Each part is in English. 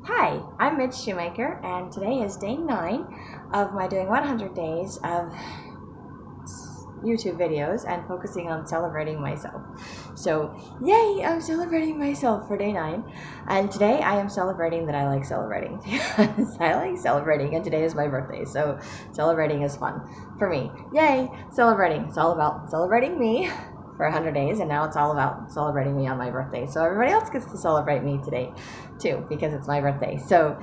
Hi, I'm Midge Shoemaker, and today is day 9 of my doing 100 days of YouTube videos and focusing on celebrating myself. So, yay, I'm celebrating myself for day 9. And today I am celebrating that I like celebrating. Because I like celebrating, and today is my birthday, so celebrating is fun for me. Yay, celebrating. It's all about celebrating me for 100 days, and now it's all about celebrating me on my birthday. So everybody else gets to celebrate me today too, because it's my birthday. So,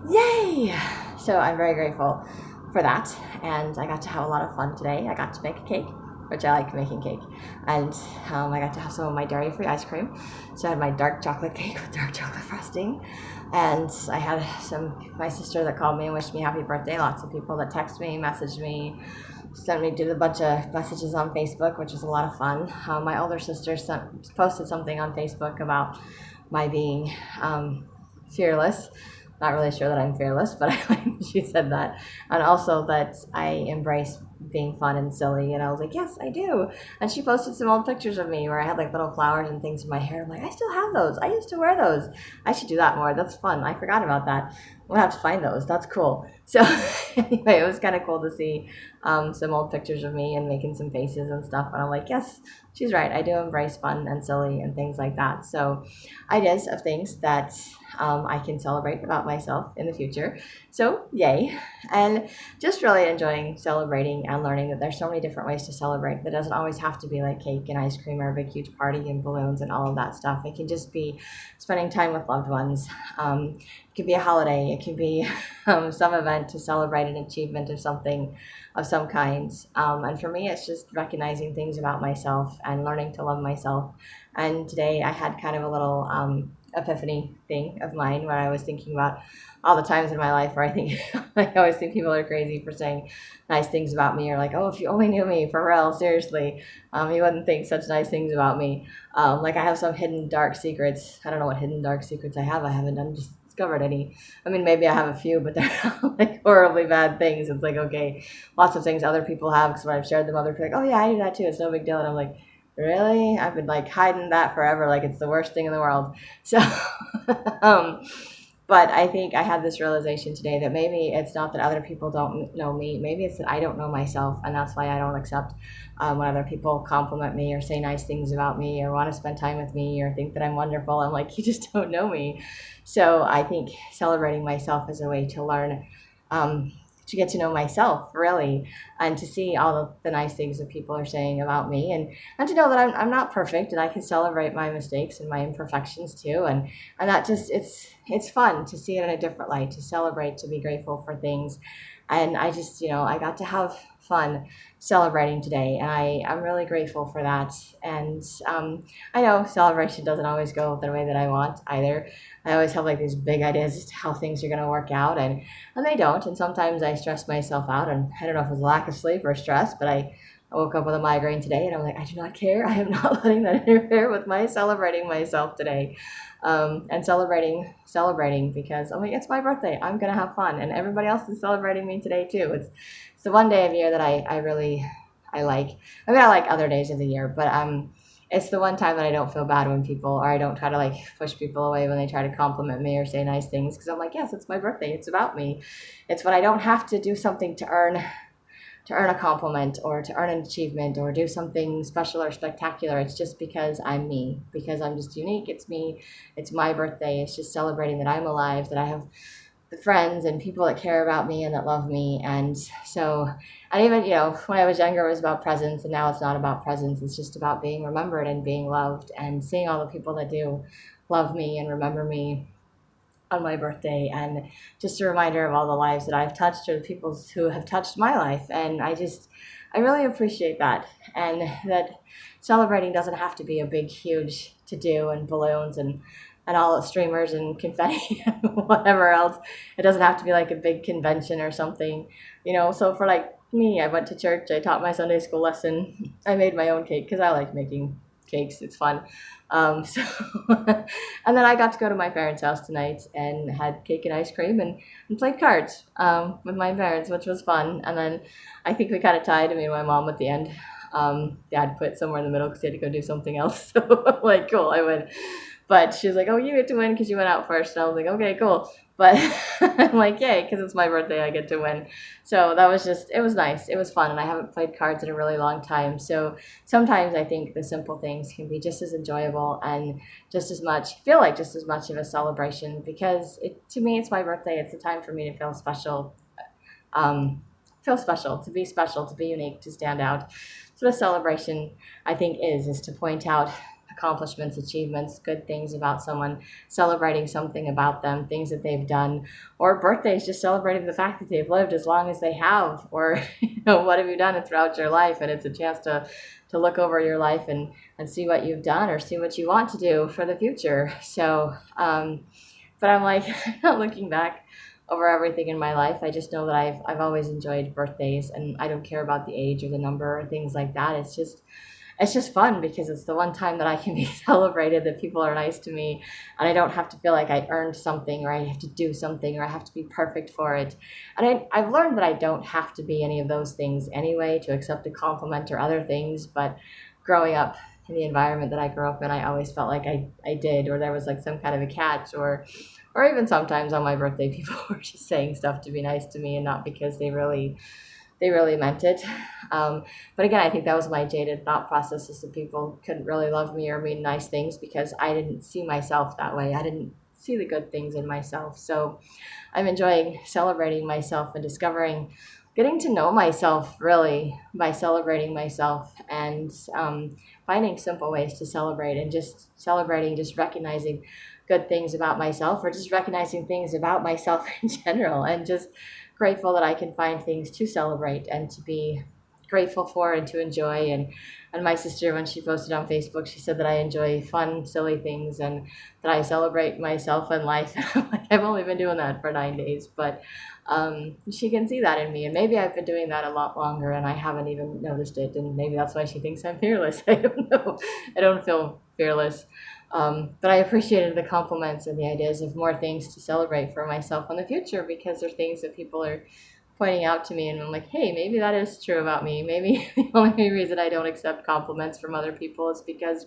yay! So I'm very grateful for that, and I got to have a lot of fun today. I got to make a cake, which I like making cake, and I got to have some of my dairy-free ice cream. So I had my dark chocolate cake with dark chocolate frosting, and I had my sister that called me and wished me happy birthday. Lots of people that text me, messaged me, sent me, did a bunch of messages on Facebook, which was a lot of fun. My older sister posted something on Facebook about my being fearless. Not really sure that I'm fearless, but she said that. And also that I embrace being fun and silly. And I was like, yes, I do. And she posted some old pictures of me where I had like little flowers and things in my hair. I'm like, I still have those. I used to wear those. I should do that more. That's fun. I forgot about that. We'll have to find those. That's cool. So anyway, it was kind of cool to see some old pictures of me and making some faces and stuff. And I'm like, yes, she's right. I do embrace fun and silly and things like that. So ideas of things that I can celebrate about myself in the future. So yay. And just really enjoying celebrating and learning that there's so many different ways to celebrate. That doesn't always have to be like cake and ice cream or a big huge party and balloons and all of that stuff. It can just be spending time with loved ones. It could be a holiday. It can be some event to celebrate an achievement or something of some kind. And for me, it's just recognizing things about myself and learning to love myself. And today I had kind of a little epiphany thing of mine where I was thinking about all the times in my life where I think I always think people are crazy for saying nice things about me, or like, oh, if you only knew me, for real, seriously, you wouldn't think such nice things about me. Like I have some hidden dark secrets. I don't know what hidden dark secrets I have. I haven't discovered any. I mean, maybe I have a few, but they're not like horribly bad things. It's like, okay, lots of things other people have, because when I've shared them, other people are like, oh yeah, I do that too. It's no big deal. And I'm like, really? I've been like hiding that forever, like it's the worst thing in the world. So, um, but I think I had this realization today that maybe it's not that other people don't know me. Maybe it's that I don't know myself, and that's why I don't accept when other people compliment me or say nice things about me or want to spend time with me or think that I'm wonderful. I'm like, you just don't know me. So I think celebrating myself is a way to learn. To get to know myself really, and to see all the nice things that people are saying about me, and to know that I'm not perfect, and I can celebrate my mistakes and my imperfections too, and that just it's fun to see it in a different light, to celebrate, to be grateful for things. And I just, I got to have fun celebrating today, and I'm really grateful for that. And I know celebration doesn't always go the way that I want either. I always have like these big ideas as to how things are going to work out, and they don't. And sometimes I stress myself out, and I don't know if it's lack of sleep or stress, but I woke up with a migraine today, and I'm like, I do not care. I am not letting that interfere with my celebrating myself today. And celebrating because I'm like, it's my birthday. I'm gonna have fun, and everybody else is celebrating me today too. It's the one day of year that I really I like. I mean, I like other days of the year, but it's the one time that I don't feel bad when people, or I don't try to like push people away when they try to compliment me or say nice things, because I'm like, yes, it's my birthday. It's about me. It's when I don't have to do something to earn a compliment or to earn an achievement or do something special or spectacular. It's just because I'm me, because I'm just unique. It's me. It's my birthday. It's just celebrating that I'm alive, that I have the friends and people that care about me and that love me. And so, and even, when I was younger, it was about presents, and now it's not about presents. It's just about being remembered and being loved and seeing all the people that do love me and remember me on my birthday, and just a reminder of all the lives that I've touched, or the people who have touched my life. And I really appreciate that, and that celebrating doesn't have to be a big huge to do and balloons and all the streamers and confetti and whatever else. It doesn't have to be like a big convention or something. So for like me, I went to church, I taught my Sunday school lesson, I made my own cake because I like making cakes. It's fun. So, and then I got to go to my parents' house tonight and had cake and ice cream, and played cards with my parents, which was fun. And then I think we kind of tied, me and my mom at the end. Dad quit somewhere in the middle because he had to go do something else. So I'm like, cool, I win. But she was like, "Oh, you get to win because you went out first." And I was like, "Okay, cool." But I'm like, "Yay," because it's my birthday, I get to win. So that was just, it was nice. It was fun. And I haven't played cards in a really long time. So sometimes I think the simple things can be just as enjoyable and just as much, feel like just as much of a celebration because to me, it's my birthday. It's a time for me to um, feel special, to be unique, to stand out. So what a celebration, I think, is to point out accomplishments, achievements, good things about someone, celebrating something about them, things that they've done, or birthdays, just celebrating the fact that they've lived as long as they have, or what have you done throughout your life, and it's a chance to look over your life and see what you've done or see what you want to do for the future. So, but I'm like, not looking back over everything in my life. I just know that I've always enjoyed birthdays, and I don't care about the age or the number or things like that. It's just fun because it's the one time that I can be celebrated, that people are nice to me, and I don't have to feel like I earned something or I have to do something or I have to be perfect for it. And I've learned that I don't have to be any of those things anyway to accept a compliment or other things. But growing up in the environment that I grew up in, I always felt like I did, or there was like some kind of a catch, or even sometimes on my birthday, people were just saying stuff to be nice to me and not because they really meant it. But again, I think that was my jaded thought process, is that people couldn't really love me or mean nice things because I didn't see myself that way. I didn't see the good things in myself. So I'm enjoying celebrating myself and discovering, getting to know myself really by celebrating myself, and finding simple ways to celebrate, and just celebrating, just recognizing good things about myself, or just recognizing things about myself in general, and just grateful that I can find things to celebrate and to be grateful for and to enjoy. And my sister, when she posted on Facebook, she said that I enjoy fun, silly things, and that I celebrate myself and life. I'm like, I've only been doing that for 9 days, but she can see that in me, and maybe I've been doing that a lot longer and I haven't even noticed it, and maybe that's why she thinks I'm fearless. I don't know. I don't feel fearless. But I appreciated the compliments and the ideas of more things to celebrate for myself in the future, because they're things that people are pointing out to me, and I'm like, hey, maybe that is true about me. Maybe the only reason I don't accept compliments from other people is because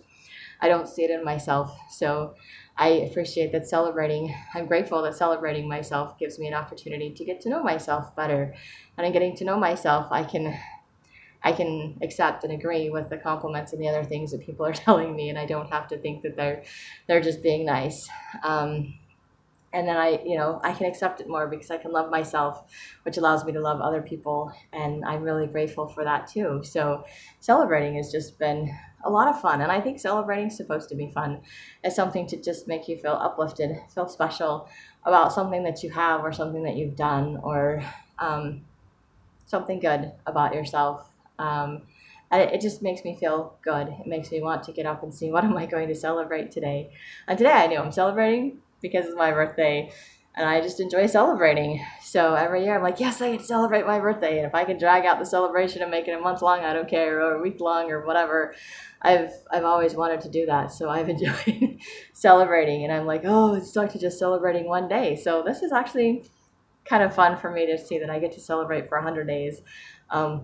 I don't see it in myself. So I appreciate that celebrating, I'm grateful that celebrating myself gives me an opportunity to get to know myself better. And in getting to know myself, I can accept and agree with the compliments and the other things that people are telling me, and I don't have to think that they're just being nice. And then I can accept it more because I can love myself, which allows me to love other people, and I'm really grateful for that too. So celebrating has just been a lot of fun, and I think celebrating is supposed to be fun. It's something to just make you feel uplifted, feel special about something that you have or something that you've done, or um, something good about yourself. And it just makes me feel good. It makes me want to get up and see, what am I going to celebrate today. And today I know I'm celebrating because it's my birthday, and I just enjoy celebrating. So every year I'm like, yes, I can celebrate my birthday, and if I can drag out the celebration and make it a month long, I don't care, or a week long, or whatever. I've always wanted to do that, so I've enjoyed celebrating, and I'm like, oh, it's stuck to just celebrating one day. So this is actually kind of fun for me to see that I get to celebrate for 100 days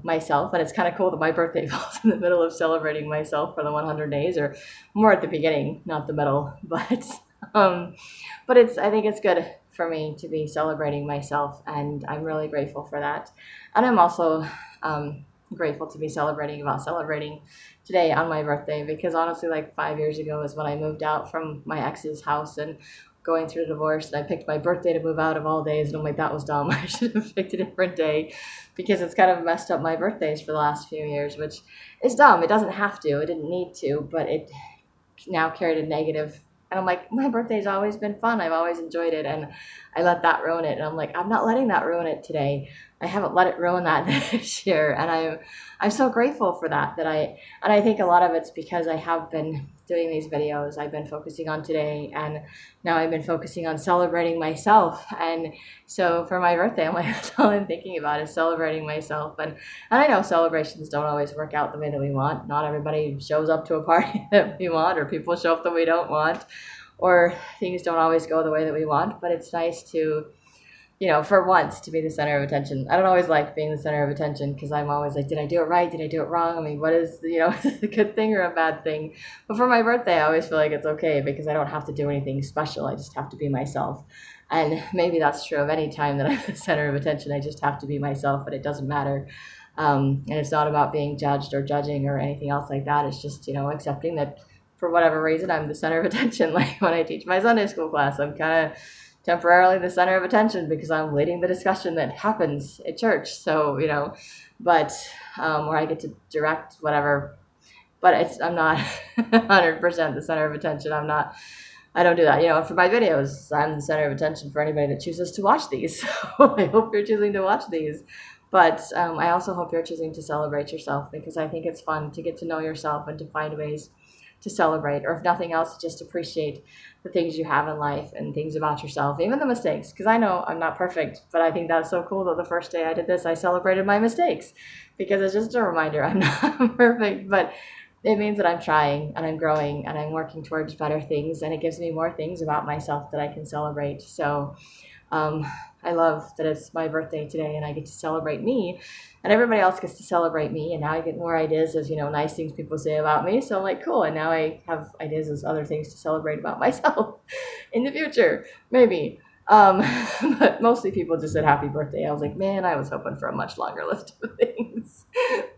myself. And it's kind of cool that my birthday falls in the middle of celebrating myself for the 100 days, or more at the beginning, not the middle. Um, but I think it's good for me to be celebrating myself, and I'm really grateful for that. And I'm also grateful to be celebrating today on my birthday, because honestly, like 5 years ago is when I moved out from my ex's house and going through a divorce, and I picked my birthday to move out of all days, and I'm like, that was dumb. I should have picked a different day, because it's kind of messed up my birthdays for the last few years, which is dumb. It doesn't have to, it didn't need to, but it now carried a negative. And I'm like, my birthday's always been fun, I've always enjoyed it, and I let that ruin it. And I'm like, I'm not letting that ruin it today. I haven't let it ruin that this year, and I'm so grateful for that. And I think a lot of it's because I have been doing these videos. I've been focusing on today, and now I've been focusing on celebrating myself. And so for my birthday, I'm like, that's all I'm thinking about, is celebrating myself. And I know celebrations don't always work out the way that we want. Not everybody shows up to a party that we want, or people show up that we don't want, or things don't always go the way that we want. But it's nice to for once to be the center of attention. I don't always like being the center of attention because I'm always like, did I do it right? Did I do it wrong? I mean, what is, is it a good thing or a bad thing? But for my birthday, I always feel like it's okay because I don't have to do anything special. I just have to be myself. And maybe that's true of any time that I'm the center of attention. I just have to be myself, but it doesn't matter. And it's not about being judged or judging or anything else like that. It's just, accepting that for whatever reason, I'm the center of attention. Like when I teach my Sunday school class, I'm kind of temporarily the center of attention because I'm leading the discussion that happens at church. So, but where I get to direct whatever, but I'm not 100% the center of attention. I don't do that. For my videos, I'm the center of attention for anybody that chooses to watch these. So I hope you're choosing to watch these. But I also hope you're choosing to celebrate yourself because I think it's fun to get to know yourself and to find ways to celebrate, or if nothing else, just appreciate the things you have in life and things about yourself, even the mistakes. Because I know I'm not perfect, but I think that's so cool that the first day I did this, I celebrated my mistakes because it's just a reminder I'm not perfect, but it means that I'm trying and I'm growing and I'm working towards better things, and it gives me more things about myself that I can celebrate. So um, I love that it's my birthday today and I get to celebrate me, and everybody else gets to celebrate me. And now I get more ideas of, nice things people say about me. So I'm like, cool. And now I have ideas of other things to celebrate about myself in the future, maybe. Um, but mostly people just said happy birthday. I was like, man, I was hoping for a much longer list of things,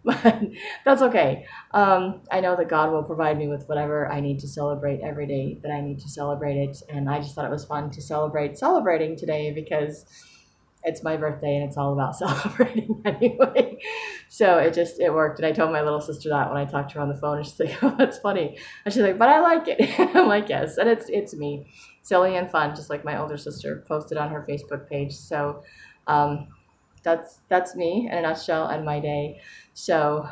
but that's okay. I know that God will provide me with whatever I need to celebrate every day that I need to celebrate it. And I just thought it was fun to celebrating today because it's my birthday and it's all about celebrating anyway. So it worked. And I told my little sister that when I talked to her on the phone, and she's like, oh, that's funny. And she's like, but I like it. I'm like, yes. And it's me, silly and fun, just like my older sister posted on her Facebook page. So, um, that's me in a nutshell and my day. So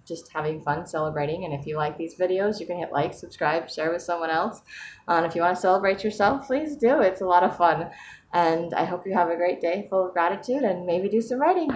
just having fun celebrating. And if you like these videos, you can hit like, subscribe, share with someone else. And if you want to celebrate yourself, please do. It's a lot of fun. And I hope you have a great day full of gratitude and maybe do some writing.